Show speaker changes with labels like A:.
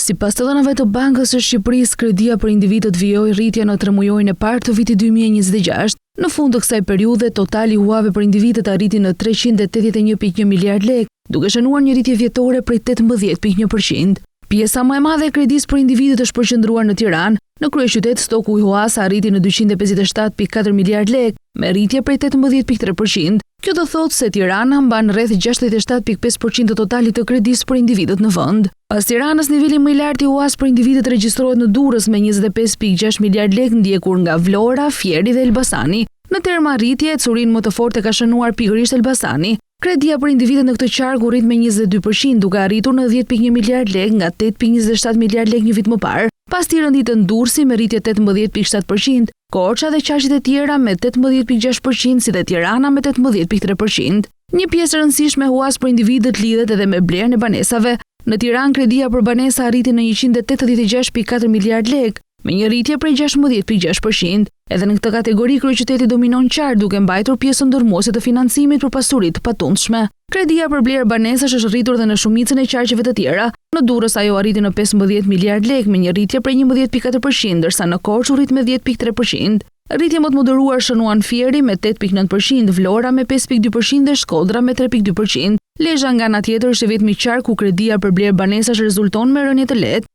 A: Sipas të dhënave të Bankës së Shqipërisë, kredia për individët vijoi rritje në tremujorin e parë të vitit 2026. Në fund të kësaj periudhe, totali huave për individët arriti në 381.1 miliard lekë, duke shënuar një rritje vjetore prej 18.1%. Pjesa më e madhe e kredisë për individët është përqendruar në Tiranë. Në kryeqytet stoku i huas arriti në 257.4 miliard lekë, me rritje prej 18.3%. Kjo do thotë se Tirana mban rreth 67.5% të totalit të kredisë për individët në vend. Pas Tiranës, niveli më i lartë i huas për individët regjistrohet në Durrës me 25.6 miliard lekë, ndjekur nga Vlora, Fieri dhe Elbasani. Në terma rritje, curin më të fortë ka shënuar pikërisht Elbasani. Kredia për individët në këtë qark u rrit me 22%, duke arritur në 10.1 miliard lekë nga 8.27 miliard lekë një vit më parë. Pas t'i rënditën Durrësi me rritje 18.7%, Korça dhe qaqet e tjera me 18.6%, si dhe Tirana me 18.3%. Një pjesë e rëndësishme huas për individët lidhet edhe me blerjen e banesave. Në Tiranë, kredia për banesa arriti në 186.4 miliard lekë, me një rritje prej 16.6%. Edhe në këtë kategori, kryeqyteti dominon qartë, duke mbajtur pjesën ndërmuese të financimit për pasuritë të patundshme. Kredia për blerje banesash është rritur dhe në shumicën e qarqeve të tjera. Në Durrës ajo arriti në 15 miliard lekë, me një rritje prej 11.4%, ndërsa në Korçë u rrit me 10.3%. Rritje më të moderuar shënuan Fieri me 8.9%, Vlora me 5.2% dhe Shkodra me 3.2%. Lezhë nga ana tjetër është vetmi qark ku kredia për blerje banesash rezulton me rënje të lehtë.